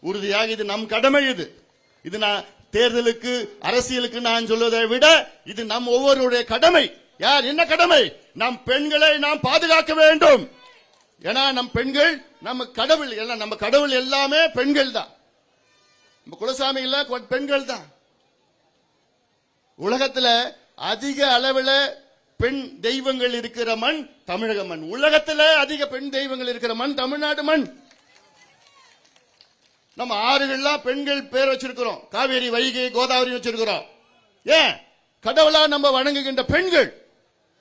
உறுதியாக இது நம் கடமை. இது நான் தேர்தலுக்கு அரசியலுக்கு நான் சொல்வதை விட இது நம் ஒவ்வொருடைய கடமை. யார் என்ன கடமை? நம் பெண்களை நாம் பாதுகாக்க வேண்டும். ஏன்னா நம் பெண்கள் நம்ம கடவுள், நம்ம கடவுள் எல்லாமே பெண்கள் தான். நம்ம குலசாமி இல்ல பெண்கள் தான். உலகத்துல அதிக அளவில் பெண் தெய்வங்கள் இருக்கிற மண் தமிழக மண். உலகத்துல அதிக பெண் தெய்வங்கள் இருக்கிற மண் தமிழ்நாடு மண். நம்ம ஆறுகள்லாம் பெண்கள் பேர் வச்சிருக்கிறோம். காவேரி, வைகை, கோதாவரி வச்சிருக்கிறோம். ஏன்? கடவுளா நம்ம வணங்குகின்ற பெண்கள்.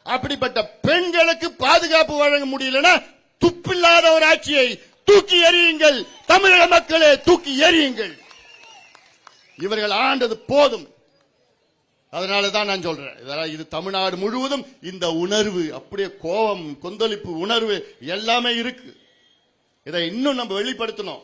அப்படிப்பட்ட பெண்களுக்கு பாதுகாப்பு வழங்க முடியலன்னா துப்பில்லாத ஒரு ஆட்சியை தூக்கி எறியுங்கள். தமிழக மக்களே தூக்கி எறியுங்கள். இவர்கள் ஆண்டது போதும். அதனாலதான் நான் சொல்றேன், இது தமிழ்நாடு முழுவதும் இந்த உணர்வு, அப்படியே கோபம், கொந்தளிப்பு உணர்வு எல்லாமே இருக்கு. இதை இன்னும் நம்ம வெளிப்படுத்தணும்.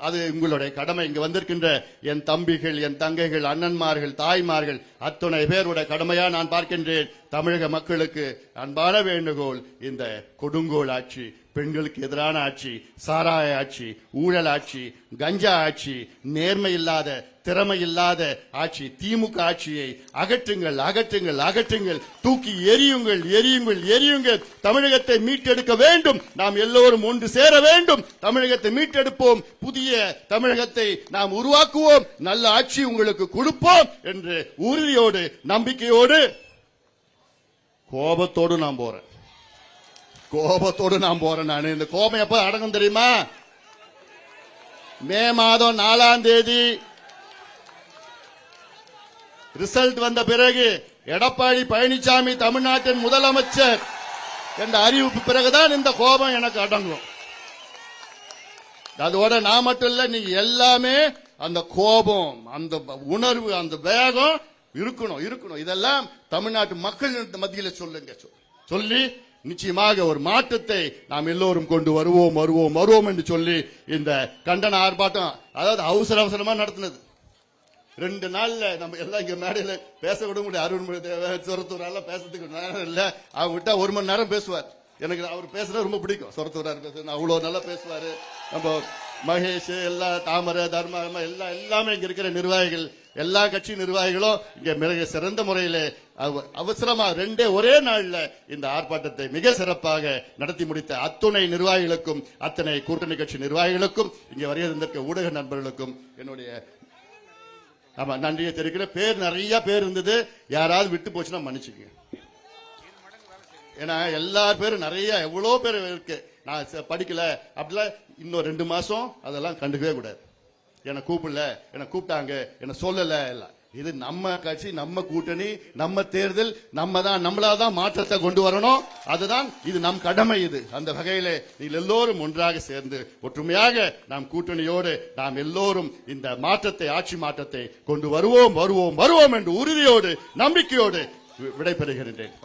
அது உங்களுடைய கடமை. இங்க வந்திருக்கின்ற என் தம்பிகள், என் தங்கைகள், அண்ணன்மார்கள், தாய்மார்கள் அத்தனை பேருடைய கடமையா நான் பார்க்கின்றேன். தமிழக மக்களுக்கு அன்பான வேண்டுகோள், இந்த கொடுங்கோல் ஆட்சி, பெண்களுக்கு எதிரான ஆட்சி, சாராய ஆட்சி, ஊழல் ஆட்சி, கஞ்சா ஆட்சி, நேர்மை இல்லாத, திறமை இல்லாத ஆட்சி, திமுக ஆட்சியை அகற்றுங்கள், அகற்றுங்கள், அகற்றுங்கள். தூக்கி எரியுங்கள், எரியுங்கள், எரியுங்கள். தமிழகத்தை மீட்டெடுக்க வேண்டும். நாம் எல்லோரும் ஒன்று சேர வேண்டும். தமிழகத்தை மீட்டெடுப்போம். புதிய தமிழகத்தை நாம் உருவாக்குவோம். நல்ல ஆட்சி உங்களுக்கு கொடுப்போம் என்று உறுதியோடு, நம்பிக்கையோடு, கோபத்தோடு நான் போறேன். நான் இந்த கோபம் எப்ப அடங்கும் தெரியுமா? மே மாதம் 4ஆம் தேதி ரிசல்ட் வந்த பிறகு எடப்பாடி பழனிசாமி தமிழ்நாட்டின் முதலமைச்சர் என்ற அறிவிப்பு பிறகுதான் இந்த கோபம் எனக்கு அடங்கும். அதோட நான் மட்டும் இல்ல, நீங்க எல்லாமே அந்த கோபம், அந்த உணர்வு, அந்த வேகம் இருக்கணும். இதெல்லாம் தமிழ்நாட்டு மக்கள் மத்தியில் சொல்லுங்க. சொல்லி நிச்சயமாக ஒரு மாற்றத்தை நாம் எல்லோரும் கொண்டு வருவோம் என்று சொல்லி இந்த கண்டன ஆர்ப்பாட்டம், அதாவது அவசரமா நடத்தினது. 2 நாள்ல நம்ம எல்லாம் இங்க மேடையில பேச விட முடியும். அருண்மொழி சொரத்தூர் பேசுறதுக்கு நேரம் இல்ல. அவங்க விட்டா 1 மணி நேரம் பேசுவார். எனக்கு அவர் பேசுறது ரொம்ப பிடிக்கும். சொரத்தூரார் பேசுறது அவ்வளவு நல்லா பேசுவாரு. நம்ம மகேஷ், எல்லா தாமரை, தர்மா, எல்லாமே இங்க இருக்கிற நிர்வாகிகள், எல்லா கட்சி நிர்வாகிகளும் இங்க மிக சிறந்த முறையில அவசரமா ஒரே நாள்ல இந்த ஆர்ப்பாட்டத்தை மிக சிறப்பாக நடத்தி முடித்த அத்துணை நிர்வாகிகளுக்கும், அத்தனை கூட்டணி கட்சி நிர்வாகிகளுக்கும், இங்க வருகின்ற ஊடக நண்பர்களுக்கும் என்னுடைய நன்றியை தெரிவிக்கிற. நிறைய பேர் இருந்தது. யாராவது விட்டு போச்சுன்னா மன்னிச்சுக்கங்க. ஏன்னா எல்லா பேரும் நிறைய எவ்வளவு பேர் இருக்கு. நான் படிக்கல அப்படிலாம் இன்னும் 2 மாசம் அதெல்லாம் கண்டுக்கவே கூடாது. என்னை கூப்பிடல, என்னை கூப்பிட்டாங்க, என்ன சொல்லல. இது நம்ம கட்சி, நம்ம கூட்டணி, நம்ம தேர்தல், நம்மளாதான் மாற்றத்தை கொண்டு வரணும். அதுதான் இது நம் கடமை. இது அந்த வகையிலே நீங்கள் எல்லோரும் ஒன்றாக சேர்ந்து ஒற்றுமையாக நாம் கூட்டணியோடு நாம் எல்லோரும் இந்த மாற்றத்தை, ஆட்சி மாற்றத்தை கொண்டு வருவோம் என்று உறுதியோடு, நம்பிக்கையோடு விடைபெறுகின்றேன்.